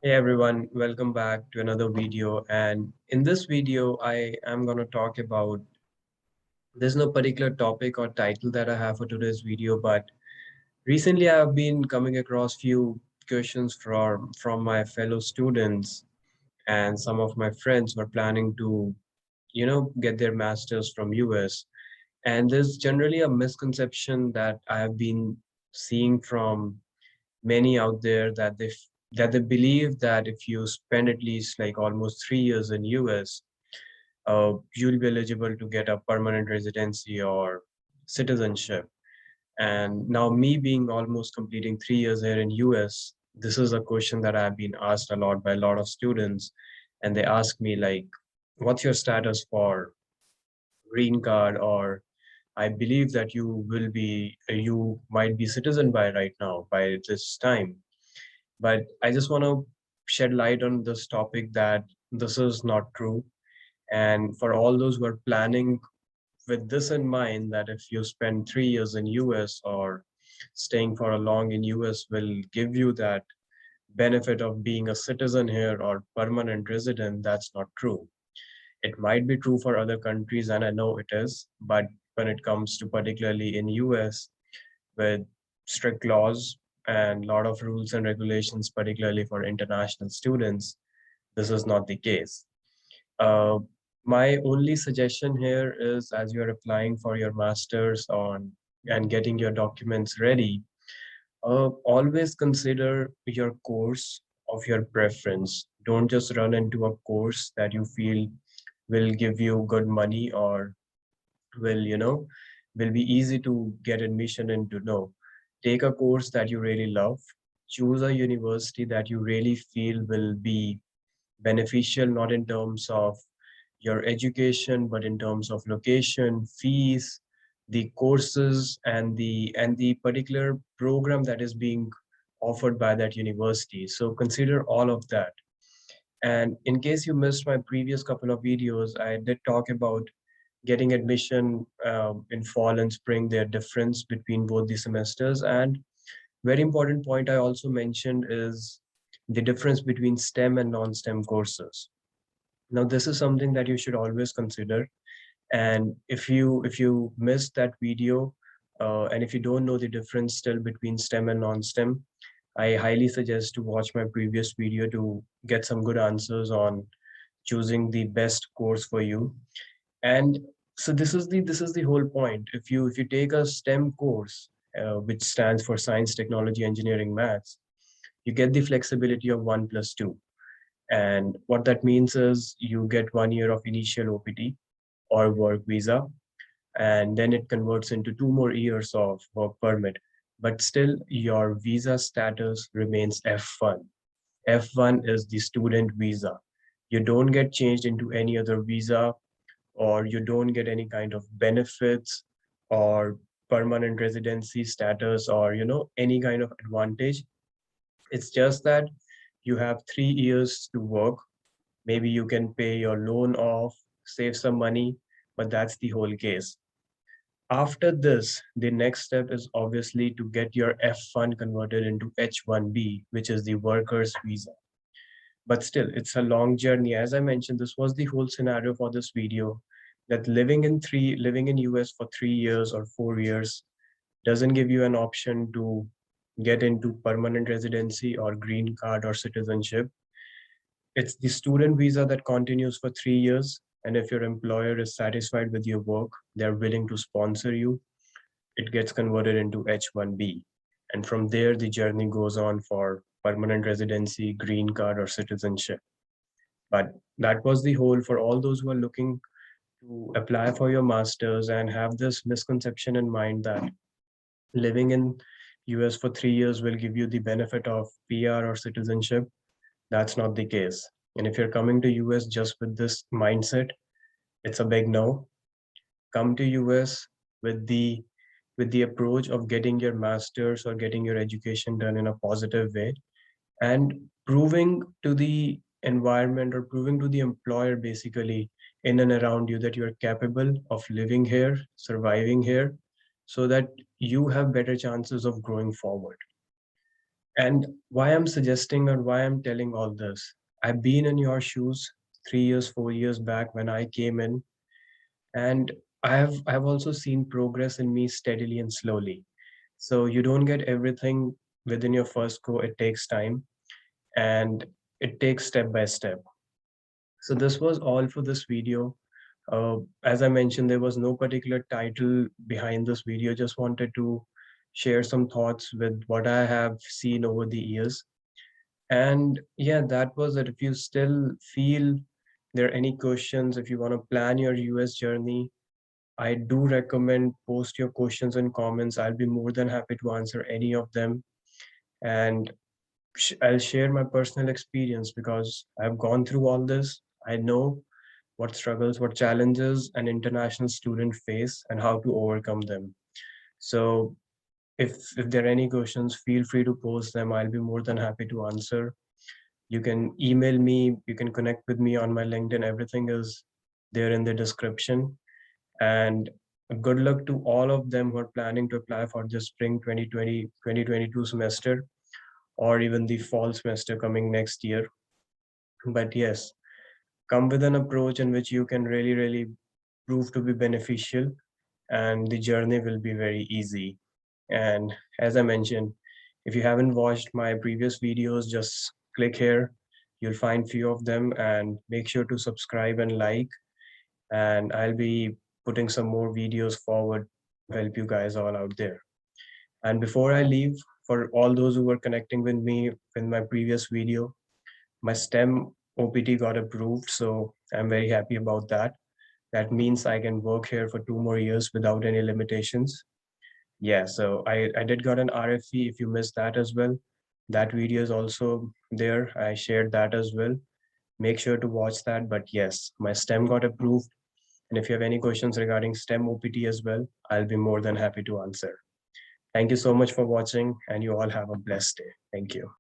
Hey everyone, welcome back to another video. And in this video, I am going to talk about, there's no particular topic or title that I have for today's video, but recently I've been coming across few questions from my fellow students, and some of my friends were planning to, get their masters from US. And there's generally a misconception that I have been seeing from many out there that they believe that if you spend at least like almost 3 years in US, you'll be eligible to get a permanent residency or citizenship. And now, me being almost completing 3 years here in US, this is a question that I've been asked a lot by a lot of students, and they ask me like, "What's your status for green card?" Or I believe that you might be citizen by right now, by this time. But I just want to shed light on this topic that this is not true. And for all those who are planning with this in mind, that if you spend 3 years in US or staying for a long in US will give you that benefit of being a citizen here or permanent resident, that's not true. It might be true for other countries, and I know it is, but when it comes to particularly in US, with strict laws and a lot of rules and regulations, particularly for international students, this is not the case. Uh, my only suggestion here is, as you're applying for your master's on and getting your documents ready, always consider your course of your preference. Don't just run into a course that you feel will give you good money or will, will be easy to get admission into. No, take a course that you really love. Choose a university that you really feel will be beneficial, not in terms of your education, but in terms of location, fees, the courses, and the particular program that is being offered by that university. So consider all of that. And in case you missed my previous couple of videos, I did talk about getting admission in fall and spring, their difference between both the semesters. And very important point I also mentioned is the difference between STEM and non-STEM courses. Now, this is something that you should always consider. And if you missed that video, and if you don't know the difference still between STEM and non-STEM, I highly suggest to watch my previous video to get some good answers on choosing the best course for you. And so this is the whole point. If you take a STEM course, which stands for science, technology, engineering, maths, you get the flexibility of 1+2. And what that means is you get 1 year of initial OPT or work visa, and then it converts into 2 more years of work permit. But still, your visa status remains F1. F1 is the student visa. You don't get changed into any other visa, or you don't get any kind of benefits or permanent residency status, or any kind of advantage. It's just that you have 3 years to work. Maybe you can pay your loan off, save some money, but that's the whole case. After this, the next step is obviously to get your F1 converted into H1B, which is the worker's visa. But still, it's a long journey. As I mentioned, this was the whole scenario for this video, that living in US for 3 years or 4 years doesn't give you an option to get into permanent residency or green card or citizenship. It's the student visa that continues for 3 years. And if your employer is satisfied with your work, they're willing to sponsor you, it gets converted into H1B. And from there, the journey goes on for permanent residency, green card, or citizenship. But that was the whole for all those who are looking to apply for your master's and have this misconception in mind that living in US for 3 years will give you the benefit of PR or citizenship. That's not the case. And if you're coming to US just with this mindset, it's a big no. Come to US with the approach of getting your master's or getting your education done in a positive way, and proving to the environment or proving to the employer basically in and around you that you're capable of living here, surviving here, so that you have better chances of growing forward. And why I'm suggesting or why I'm telling all this, I've been in your shoes 3 years, 4 years back when I came in, and I've also seen progress in me steadily and slowly. So you don't get everything within your first go. It takes time, and it takes step by step. So this was all for this video. As I mentioned, there was no particular title behind this video. Just wanted to share some thoughts with what I have seen over the years. And yeah, that was it. If you still feel there are any questions, if you want to plan your US journey, I do recommend post your questions and comments. I'll be more than happy to answer any of them. And I'll share my personal experience because I've gone through all this. I know what struggles, what challenges an international student face and how to overcome them. So if there are any questions, feel free to post them. I'll be more than happy to answer. You can email me, you can connect with me on my LinkedIn. Everything is there in the description. And good luck to all of them who are planning to apply for the spring 2022 semester, or even the fall semester coming next year. But yes, come with an approach in which you can really prove to be beneficial, and the journey will be very easy. And as I mentioned, if you haven't watched my previous videos, just click here. You'll find few of them, and make sure to subscribe and like. And I'll be putting some more videos forward to help you guys all out there. And before I leave, for all those who were connecting with me in my previous video, my STEM OPT got approved. So I'm very happy about that. That means I can work here for 2 more years without any limitations. Yeah, so I did got an RFE. If you missed that as well, that video is also there. I shared that as well. Make sure to watch that. But yes, my STEM got approved. And if you have any questions regarding STEM OPT as well, I'll be more than happy to answer. Thank you so much for watching, and you all have a blessed day. Thank you.